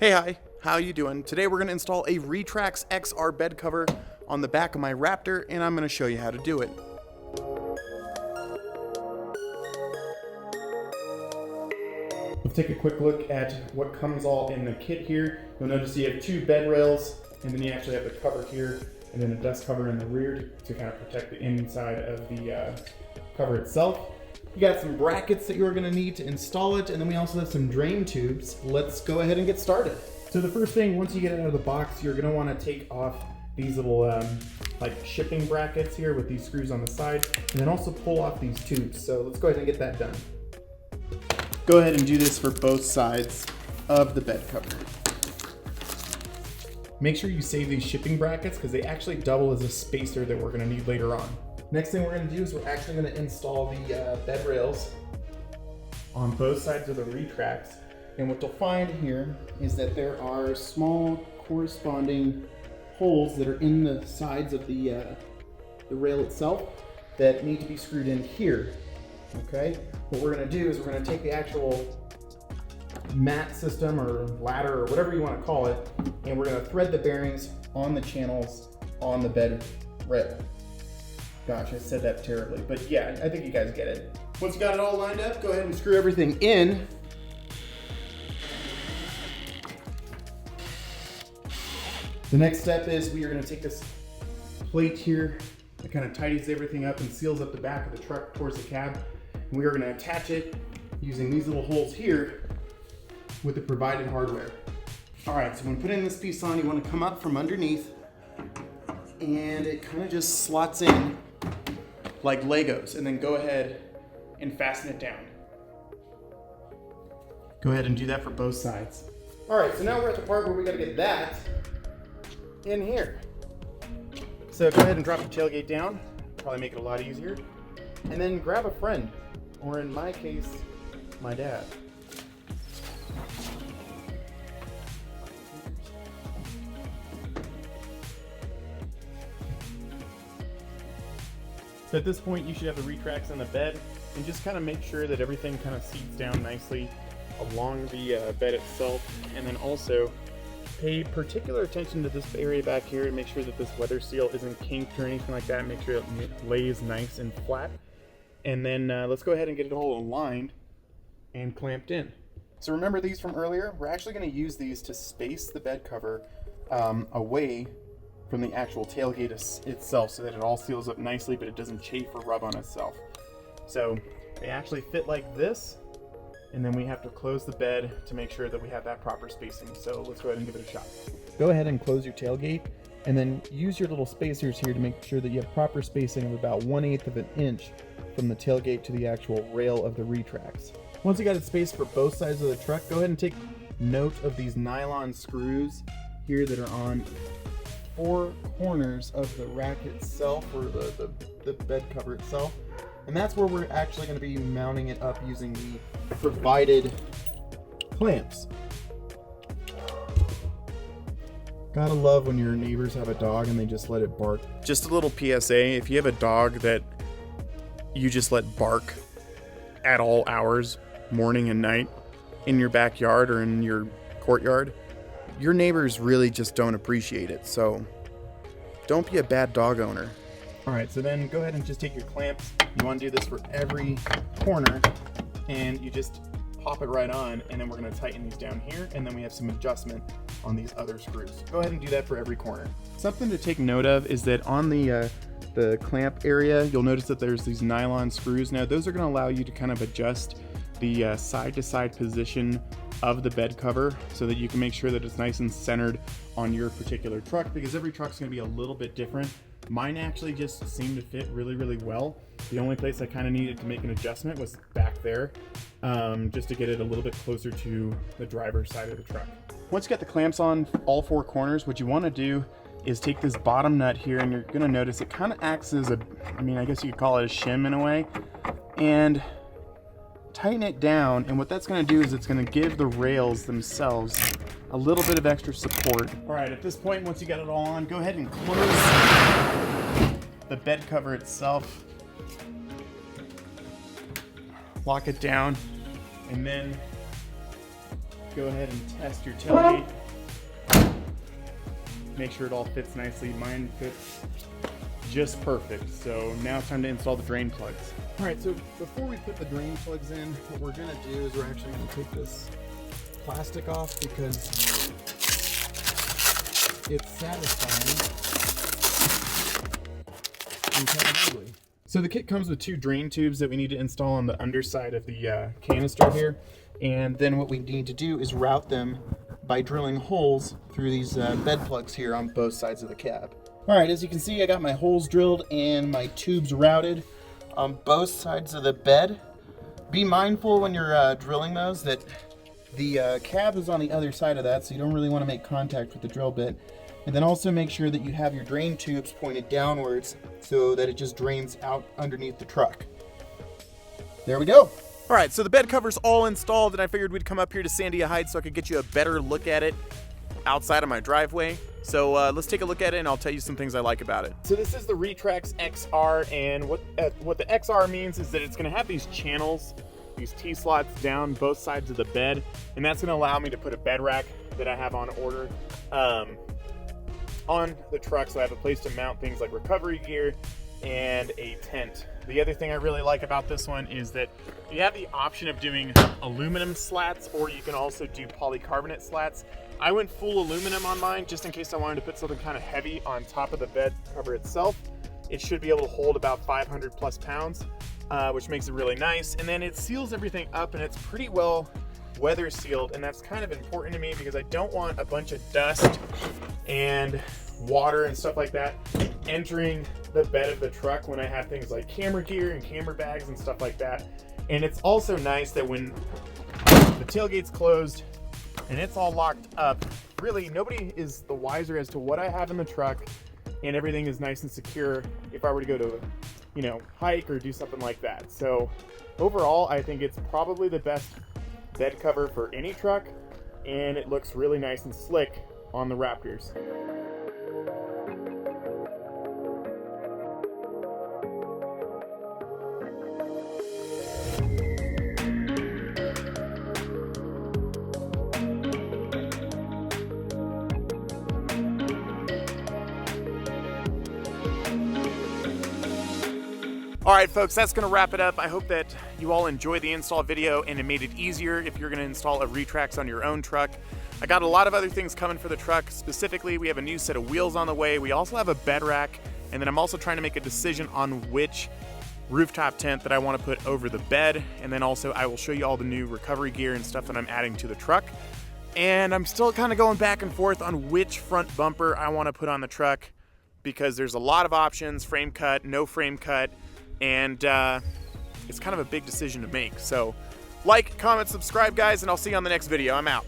Hey, hi, how you doing? Today we're gonna install a Retrax XR bed cover on the back of my Raptor, and I'm gonna show you how to do it. Let's take a quick look at what comes all in the kit here. You'll notice you have two bed rails, and then you actually have the cover here, and then a dust cover in the rear to kind of protect the inside of the cover itself. You got some brackets that you're gonna need to install it, and then we also have some drain tubes. Let's go ahead and get started. So the first thing, once you get it out of the box, you're gonna wanna take off these little like shipping brackets here with these screws on the side, and then also pull off these tubes. So let's go ahead and get that done. Go ahead and do this for both sides of the bed cover. Make sure you save these shipping brackets because they actually double as a spacer that we're gonna need later on. Next thing we're gonna do is we're actually gonna install the bed rails on both sides of the Retrax. And what you'll find here is that there are small corresponding holes that are in the sides of the rail itself that need to be screwed in here, okay? What we're gonna do is we're gonna take the actual mat system or ladder or whatever you wanna call it, and we're gonna thread the bearings on the channels on the bed rail. Gosh, I said that terribly, but yeah, I think you guys get it. Once you got it all lined up, go ahead and screw everything in. The next step is we are gonna take this plate here that kind of tidies everything up and seals up the back of the truck towards the cab. And we are gonna attach it using these little holes here with the provided hardware. All right, so when putting this piece on, you wanna come up from underneath and it kind of just slots in like Legos, and then go ahead and fasten it down. Go ahead and do that for both sides. All right, so now we're at the part where we gotta get that in here. So go ahead and drop the tailgate down, probably make it a lot easier. And then grab a friend, or in my case, my dad. So at this point, you should have the Retrax in the bed, and just kind of make sure that everything kind of seats down nicely along the bed itself. And then also pay particular attention to this area back here and make sure that this weather seal isn't kinked or anything like that. Make sure it lays nice and flat. And then let's go ahead and get it all aligned and clamped in. So remember these from earlier? We're actually going to use these to space the bed cover away from the actual tailgate itself so that it all seals up nicely, but it doesn't chafe or rub on itself. So they actually fit like this, and then we have to close the bed to make sure that we have that proper spacing. So let's go ahead and give it a shot. Go ahead and close your tailgate, and then use your little spacers here to make sure that you have proper spacing of about 1/8 of an inch from the tailgate to the actual rail of the Retrax. Once you got it spaced for both sides of the truck, go ahead and take note of these nylon screws here that are on 4 corners of the rack itself, or the bed cover itself. And that's where we're actually going to be mounting it up using the provided clamps. Gotta love when your neighbors have a dog and they just let it bark. Just a little PSA, if you have a dog that you just let bark at all hours, morning and night, in your backyard or in your courtyard, your neighbors really just don't appreciate it. So don't be a bad dog owner. All right, so then go ahead and just take your clamps. You want to do this for every corner, and you just pop it right on, and then we're going to tighten these down here, and then we have some adjustment on these other screws. Go ahead and do that for every corner. Something to take note of is that on the clamp area, you'll notice that there's these nylon screws. Now those are going to allow you to kind of adjust the side-to-side position of the bed cover so that you can make sure that it's nice and centered on your particular truck, because every truck's going to be a little bit different. Mine actually just seemed to fit really, really well. The only place I kind of needed to make an adjustment was back there, just to get it a little bit closer to the driver's side of the truck. Once you get the clamps on all 4 corners, what you want to do is take this bottom nut here, and you're going to notice it kind of acts as a, I guess you could call it a shim in a way, and tighten it down. And what that's going to do is it's going to give the rails themselves a little bit of extra support. All right, at this point, once you got it all on, go ahead and close the bed cover itself. Lock it down, and then go ahead and test your tailgate. Make sure it all fits nicely. Mine fits just perfect. So now it's time to install the drain plugs. All right, so before we put the drain plugs in, what we're gonna do is we're actually gonna take this plastic off because it's satisfying and kind of ugly. So the kit comes with 2 drain tubes that we need to install on the underside of the canister here. And then what we need to do is route them by drilling holes through these bed plugs here on both sides of the cab. All right, as you can see, I got my holes drilled and my tubes routed on both sides of the bed. Be mindful when you're drilling those that the cab is on the other side of that, so you don't really want to make contact with the drill bit. And then also make sure that you have your drain tubes pointed downwards so that it just drains out underneath the truck. There we go. All right, so the bed cover's all installed, and I figured we'd come up here to Sandia Heights so I could get you a better look at it outside of my driveway. So let's take a look at it, and I'll tell you some things I like about it. So this is the Retrax XR, and what the XR means is that it's going to have these channels, these T-slots down both sides of the bed, and that's going to allow me to put a bed rack that I have on order on the truck, so I have a place to mount things like recovery gear and a tent. The other thing I really like about this one is that you have the option of doing aluminum slats, or you can also do polycarbonate slats. I went full aluminum on mine just in case I wanted to put something kind of heavy on top of the bed cover itself. It should be able to hold about 500 plus pounds, which makes it really nice. And then it seals everything up, and it's pretty well weather sealed, and that's kind of important to me because I don't want a bunch of dust and water and stuff like that entering the bed of the truck when I have things like camera gear and camera bags and stuff like that. And it's also nice that when the tailgate's closed and it's all locked up, really nobody is the wiser as to what I have in the truck, and everything is nice and secure if I were to go to, you know, hike or do something like that. So overall, I think it's probably the best bed cover for any truck, and it looks really nice and slick on the Raptors. All right, folks, that's gonna wrap it up. I hope that you all enjoyed the install video and it made it easier if you're gonna install a Retrax on your own truck. I got a lot of other things coming for the truck. Specifically, we have a new set of wheels on the way. We also have a bed rack, and then I'm also trying to make a decision on which rooftop tent that I wanna put over the bed. And then also I will show you all the new recovery gear and stuff that I'm adding to the truck. And I'm still kind of going back and forth on which front bumper I wanna put on the truck, because there's a lot of options: frame cut, no frame cut, and it's kind of a big decision to make. So like, comment, subscribe, guys, and I'll see you on the next video. I'm out.